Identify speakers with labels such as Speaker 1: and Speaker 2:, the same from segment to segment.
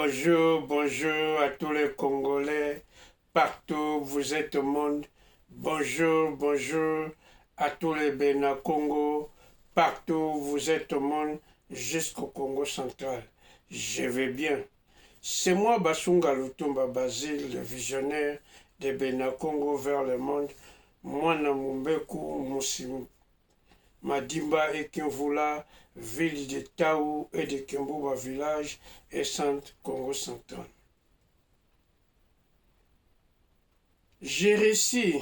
Speaker 1: Bonjour, bonjour à tous les Congolais, partout où vous êtes au monde. Bonjour, bonjour à tous les Bénin-Congo, partout où vous êtes au monde, jusqu'au Congo central. Je vais bien. C'est moi, Basunga Lutumba Basile, le visionnaire des Bénin-Congo vers le monde. Moi, Namumbeku, Moussimo. Madimba et Kimvula, ville de Taou et de Kimbuba village et centre Congo central. J'ai reçu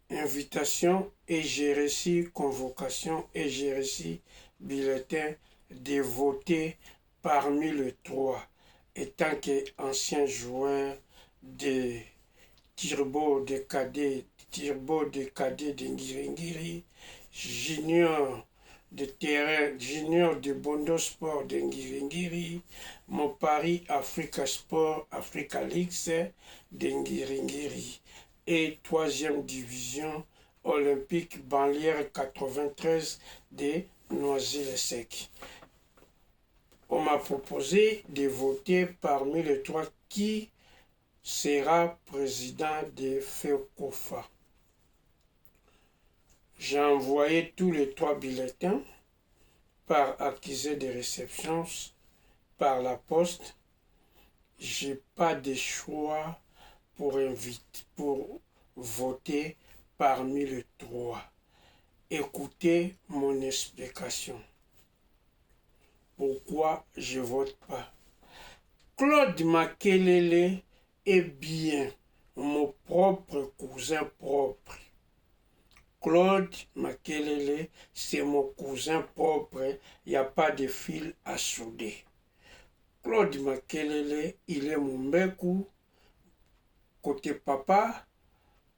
Speaker 1: invitation et j'ai reçu convocation et j'ai reçu bulletin de voter parmi les trois. Étant qu'ancien joueur de Tirbo de Cadet de Ngiringiri, junior de terrain, junior de Bondo Sport de Ngiringiri, mon pari Africa Sport, Africa League de Ngiringiri et troisième division olympique banlieue 93 de Noisy-le-Sec. On m'a proposé de voter parmi les trois qui sera président de FECOFA. J'ai envoyé tous les trois bulletins par accusé de réception par la poste. J'ai pas de choix pour voter parmi les trois. Écoutez mon explication. Pourquoi je vote pas? Claude Makelele est bien mon propre cousin propre. Claude Makelele, c'est mon cousin propre, il n'y a pas de fil à souder. Claude Makelele, il est mon mbeku. Côté papa,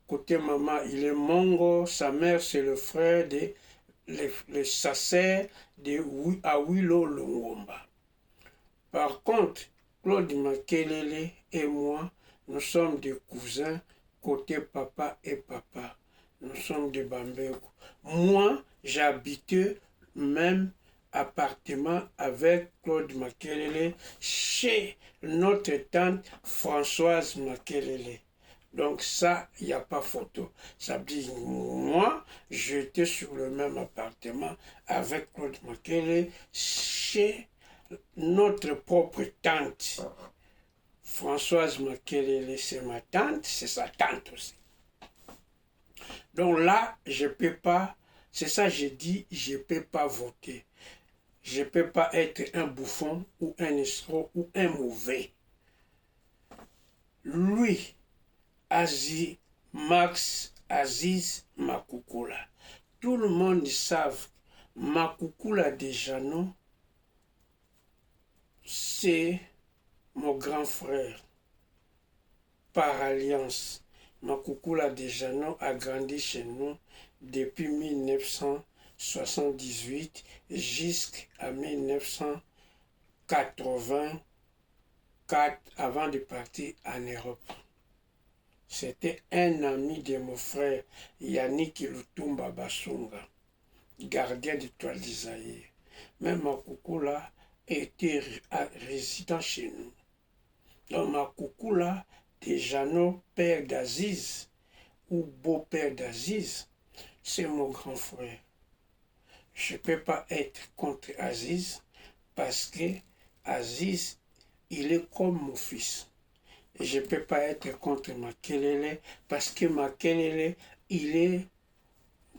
Speaker 1: côté maman, il est Mongo. Sa mère, c'est le frère de le Sasser de Awilo Longomba. Par contre, Claude Makelele et moi, nous sommes des cousins côté papa et papa. Nous sommes des Bambeko. Moi, j'habitais même appartement avec Claude Makelele chez notre tante Françoise Makelele. Donc ça, il n'y a pas photo. Ça veut dire, moi, j'étais sur le même appartement avec Claude Makelele chez notre propre tante. Françoise Makelele, c'est ma tante, c'est sa tante aussi. Donc là, je ne peux pas, c'est ça que j'ai dit, je ne peux pas voter. Je ne peux pas être un bouffon ou un escroc ou un mauvais. Lui, Max Aziz Makoukoula. Tout le monde savent Makoukoula déjà, non? C'est mon grand frère par alliance. Makoukoula Dejano a grandi chez nous depuis 1978 jusqu'à 1984 avant de partir en Europe. C'était un ami de mon frère Yannick Lutumba Basunga, gardien de Toile d'Isaïe. Mais Makoukoula était résident chez nous. Donc Makoukoula Dejano, père d'Aziz, ou beau-père d'Aziz, c'est mon grand frère. Je ne peux pas être contre Aziz parce que Aziz, il est comme mon fils. Et je ne peux pas être contre Makelele parce que Makelele, il est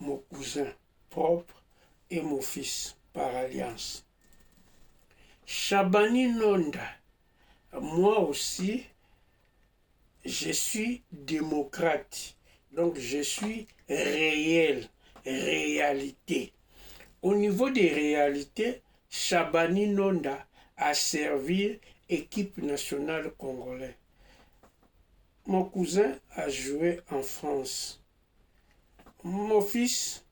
Speaker 1: mon cousin propre et mon fils par alliance. Shabani Nonda, moi aussi, je suis démocrate, donc je suis réel, réalité. Au niveau des réalités, Shabani Nonda a servi équipe nationale congolaise. Mon cousin a joué en France. Mon fils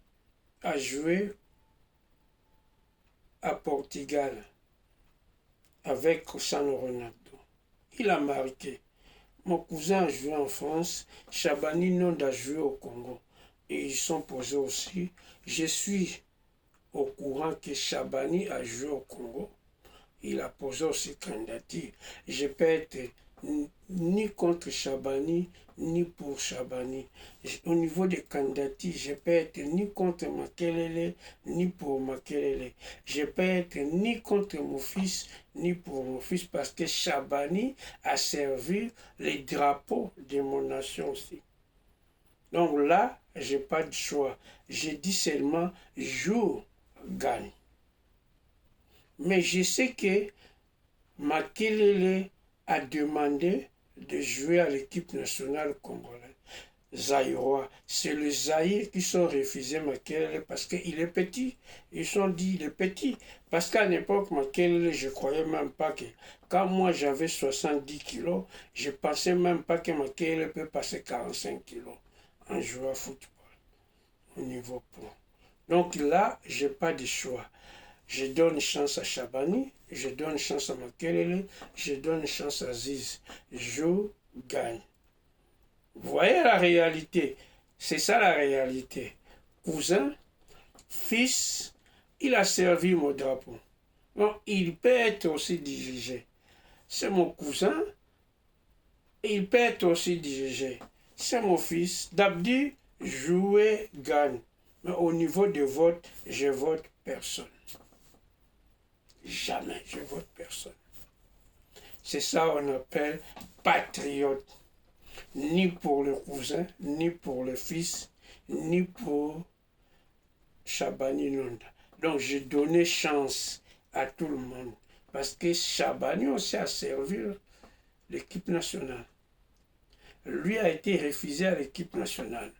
Speaker 1: a joué à Portugal avec Cristiano Ronaldo. Il a marqué. Mon cousin a joué en France, Shabani Nonda a joué au Congo. Et ils sont posés aussi. Je suis au courant que Shabani a joué au Congo. il a posé aussi candidature. Je peux être ni contre Chabani, ni pour Chabani. Au niveau des candidatures, je peux être ni contre Makelele, ni pour Makelele. Je peux être ni contre mon fils, ni pour mon fils, parce que Chabani a servi les drapeaux de mon nation aussi. Donc là, je n'ai pas de choix. Je dis seulement jour gagne. Mais je sais que Makelele a demandé de jouer à l'équipe nationale congolaise. Zaïrois. C'est le Zaïre qui sont refusés Makelele parce qu'il est petit. Ils sont dit il est petit. Parce qu'à l'époque, Makelele, je ne croyais même pas que... Quand moi j'avais 70 kilos, je ne pensais même pas que Makelele peut passer 45 kilos en jouant au football au niveau pro. Donc là, je n'ai pas de choix. Je donne chance à Chabani, je donne chance à Makelele, je donne chance à Ziz. Je gagne. Vous voyez la réalité. C'est ça la réalité. Cousin, fils, il a servi mon drapeau. Donc, il peut être aussi dirigé. C'est mon cousin, il peut être aussi dirigé. C'est mon fils. D'Abdi, jouer, gagne. Mais au niveau de vote, je vote personne. Jamais je vote personne. C'est ça qu'on appelle patriote. Ni pour le cousin, ni pour le fils, ni pour Chabani Nonda. Donc j'ai donné chance à tout le monde. Parce que Chabani aussi a servi l'équipe nationale. Lui a été refusé à l'équipe nationale.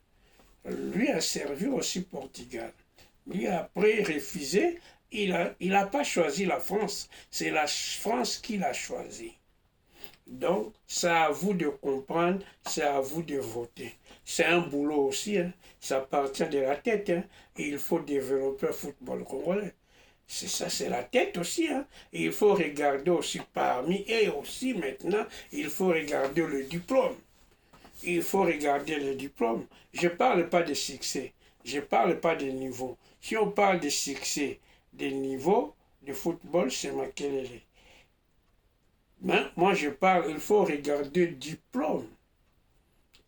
Speaker 1: Lui a servi aussi Portugal. Lui après refusé, il a pas choisi la France. C'est la France qui l'a choisi. Donc, c'est à vous de comprendre, c'est à vous de voter. C'est un boulot aussi, hein. Ça appartient de la tête. Hein. Et il faut développer le football congolais. C'est ça, c'est la tête aussi. Hein. Et il faut regarder aussi parmi, et aussi maintenant, il faut regarder le diplôme. Il faut regarder le diplôme. Je ne parle pas de succès, je ne parle pas de niveau. Si on parle de succès, de niveau de football, c'est Makelele. Mais moi, je parle, il faut regarder le diplôme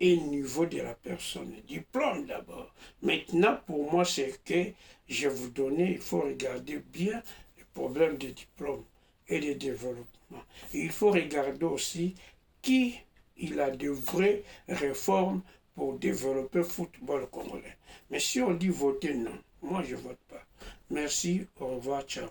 Speaker 1: et le niveau de la personne. Diplôme d'abord. Maintenant, pour moi, c'est que je vous donnais, il faut regarder bien le problème de diplôme et de développement. Et il faut regarder aussi qui il a de vraies réformes pour développer le football congolais. Mais si on dit voter non, moi je ne vote pas. Merci, au revoir, ciao.